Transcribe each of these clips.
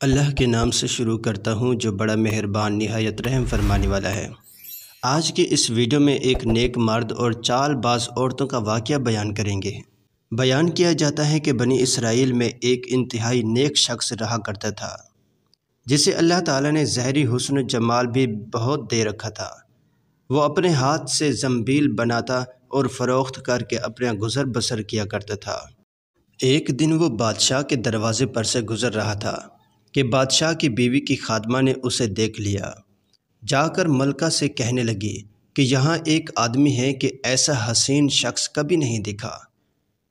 اللہ کے نام سے شروع کرتا ہوں جو بڑا مہربان نہایت رحم فرمانے والا ہے۔ آج کی اس ویڈیو میں ایک نیک مرد اور چال باز عورتوں کا واقعہ بیان کریں گے۔ بیان کیا جاتا ہے کہ بنی اسرائیل میں ایک انتہائی نیک شخص رہا کرتا تھا جسے اللہ تعالیٰ نے ظاہری حسن و جمال بھی بہت دے رکھا تھا۔ وہ اپنے ہاتھ سے زنبیل بناتا اور فروخت کر کے اپنا گزر بسر کیا کرتا تھا۔ ایک دن وہ بادشاہ کے دروازے پر سے گزر رہا تھا کہ بادشاہ کی بیوی کی خادمہ نے اسے دیکھ لیا۔ جا کر ملکہ سے کہنے لگی کہ یہاں ایک آدمی ہے کہ ایسا حسین شخص کبھی نہیں دکھا،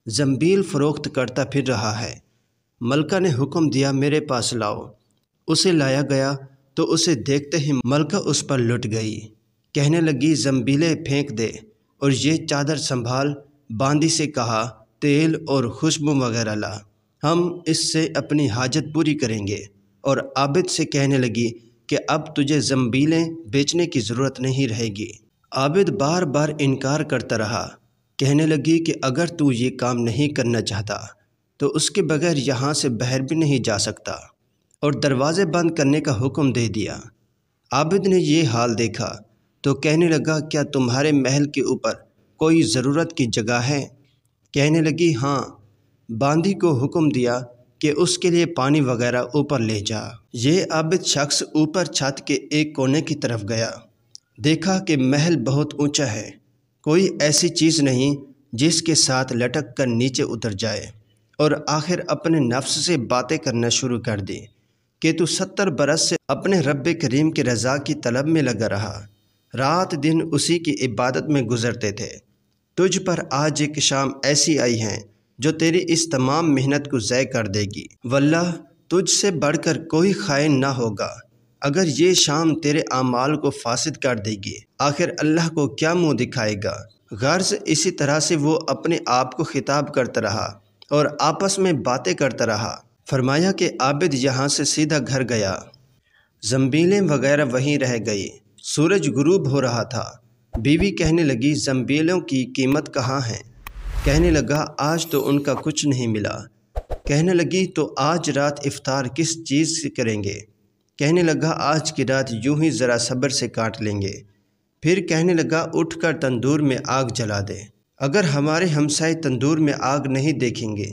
زنبیل فروخت کرتا پھر رہا ہے۔ ملکہ نے حکم دیا میرے پاس لاؤ۔ اسے لایا گیا تو اسے دیکھتے ہی ملکہ اس پر لٹ گئی، کہنے لگی زنبیلیں پھینک دے اور یہ چادر سنبھال۔ باندی سے کہا تیل اور خوشبو وغیرہ لا، ہم اس سے اپنی حاجت پوری کریں گے۔ اور عابد سے کہنے لگی کہ اب تجھے زنبیلیں بیچنے کی ضرورت نہیں رہے گی۔ عابد بار بار انکار کرتا رہا، کہنے لگی کہ اگر تو یہ کام نہیں کرنا چاہتا تو اس کے بغیر یہاں سے باہر بھی نہیں جا سکتا، اور دروازے بند کرنے کا حکم دے دیا۔ عابد نے یہ حال دیکھا تو کہنے لگا کیا تمہارے محل کے اوپر کوئی ضرورت کی جگہ ہے؟ کہنے لگی ہاں۔ باندی کو حکم دیا کہ اس کے لیے پانی وغیرہ اوپر لے جا۔ یہ عابد شخص اوپر چھت کے ایک کونے کی طرف گیا، دیکھا کہ محل بہت اونچا ہے، کوئی ایسی چیز نہیں جس کے ساتھ لٹک کر نیچے اتر جائے، اور آخر اپنے نفس سے باتیں کرنا شروع کر دی کہ تو 70 برس سے اپنے رب کریم کی رضا کی طلب میں لگا رہا، رات دن اسی کی عبادت میں گزرتے تھے، تجھ پر آج ایک شام ایسی آئی ہیں جو تیری اس تمام محنت کو ضائع کر دے گی۔ واللہ تجھ سے بڑھ کر کوئی خائن نہ ہوگا اگر یہ شام تیرے اعمال کو فاسد کر دے گی، آخر اللہ کو کیا منہ دکھائے گا۔ غرض اسی طرح سے وہ اپنے آپ کو خطاب کرتا رہا اور آپس میں باتیں کرتا رہا۔ فرمایا کہ عابد یہاں سے سیدھا گھر گیا، زنبیلیں وغیرہ وہیں رہ گئی۔ سورج غروب ہو رہا تھا۔ بیوی کہنے لگی زنبیلوں کی قیمت کہاں ہے؟ کہنے لگا آج تو ان کا کچھ نہیں ملا۔ کہنے لگی تو آج رات افطار کس چیز سے کریں گے؟ کہنے لگا آج کی رات یوں ہی ذرا صبر سے کاٹ لیں گے۔ پھر کہنے لگا اٹھ کر تندور میں آگ جلا دے، اگر ہمارے ہمسائے تندور میں آگ نہیں دیکھیں گے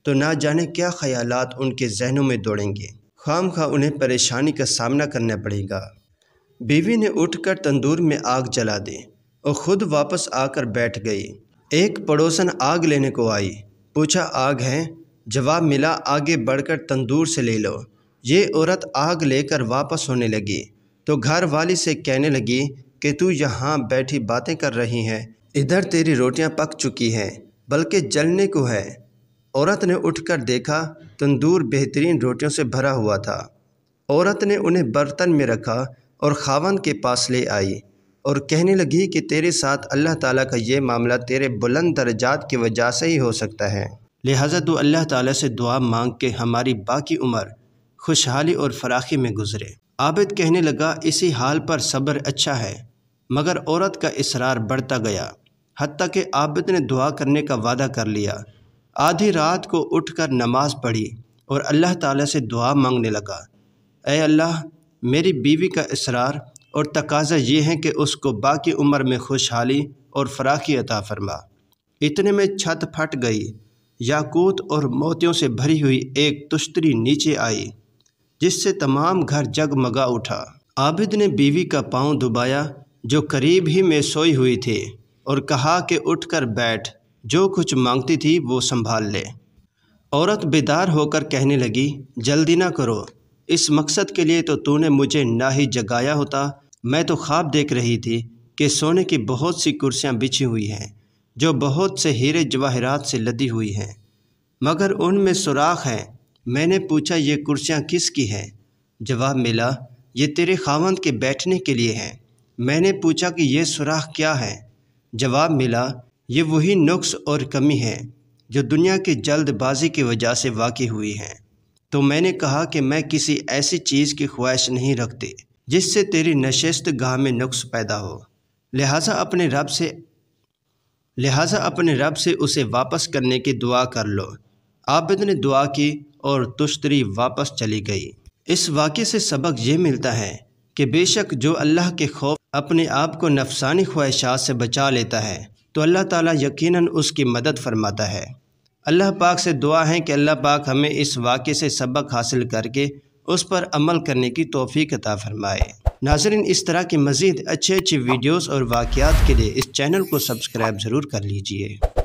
تو نہ جانے کیا خیالات ان کے ذہنوں میں دوڑیں گے، خام خواہ انہیں پریشانی کا سامنا کرنا پڑے گا۔ بیوی نے اٹھ کر تندور میں آگ جلا دی اور خود واپس آ کر بیٹھ گئی۔ ایک پڑوسن آگ لینے کو آئی، پوچھا آگ ہے؟ جواب ملا آگے بڑھ کر تندور سے لے لو۔ یہ عورت آگ لے کر واپس ہونے لگی تو گھر والی سے کہنے لگی کہ تو یہاں بیٹھی باتیں کر رہی ہے، ادھر تیری روٹیاں پک چکی ہیں بلکہ جلنے کو ہے۔ عورت نے اٹھ کر دیکھا تندور بہترین روٹیوں سے بھرا ہوا تھا۔ عورت نے انہیں برتن میں رکھا اور خاوند کے پاس لے آئی اور کہنے لگی کہ تیرے ساتھ اللہ تعالیٰ کا یہ معاملہ تیرے بلند درجات کی وجہ سے ہی ہو سکتا ہے، لہٰذا تو اللہ تعالیٰ سے دعا مانگ کہ ہماری باقی عمر خوشحالی اور فراخی میں گزرے۔ عابد کہنے لگا اسی حال پر صبر اچھا ہے، مگر عورت کا اصرار بڑھتا گیا، حتیٰ کہ عابد نے دعا کرنے کا وعدہ کر لیا۔ آدھی رات کو اٹھ کر نماز پڑھی اور اللہ تعالیٰ سے دعا مانگنے لگا، اے اللہ میری بیوی کا اصرار اور تقاضا یہ ہے کہ اس کو باقی عمر میں خوشحالی اور فراخی عطا فرما۔ اتنے میں چھت پھٹ گئی، یاقوت اور موتیوں سے بھری ہوئی ایک تشتری نیچے آئی جس سے تمام گھر جگمگا اٹھا۔ عابد نے بیوی کا پاؤں دبایا جو قریب ہی میں سوئی ہوئی تھی اور کہا کہ اٹھ کر بیٹھ، جو کچھ مانگتی تھی وہ سنبھال لے۔ عورت بیدار ہو کر کہنے لگی جلدی نہ کرو، اس مقصد کے لیے تو نے مجھے نہ ہی جگایا ہوتا، میں تو خواب دیکھ رہی تھی کہ سونے کی بہت سی کرسیاں بچھی ہوئی ہیں جو بہت سے ہیرے جواہرات سے لدی ہوئی ہیں، مگر ان میں سوراخ ہیں۔ میں نے پوچھا یہ کرسیاں کس کی ہیں؟ جواب ملا یہ تیرے خاوند کے بیٹھنے کے لیے ہیں۔ میں نے پوچھا کہ یہ سوراخ کیا ہے؟ جواب ملا یہ وہی نقص اور کمی ہے جو دنیا کی جلد بازی کی وجہ سے واقع ہوئی ہیں۔ تو میں نے کہا کہ میں کسی ایسی چیز کی خواہش نہیں رکھتی جس سے تیری نشست گاہ میں نقص پیدا ہو، لہٰذا اپنے رب سے اسے واپس کرنے کی دعا کر لو۔ عابد نے دعا کی اور تشتری واپس چلی گئی۔ اس واقعے سے سبق یہ ملتا ہے کہ بے شک جو اللہ کے خوف اپنے آپ کو نفسانی خواہشات سے بچا لیتا ہے تو اللہ تعالیٰ یقیناً اس کی مدد فرماتا ہے۔ اللہ پاک سے دعا ہے کہ اللہ پاک ہمیں اس واقعے سے سبق حاصل کر کے اس پر عمل کرنے کی توفیق عطا فرمائے۔ ناظرین، اس طرح کی مزید اچھی ویڈیوز اور واقعات کے لیے اس چینل کو سبسکرائب ضرور کر لیجئے۔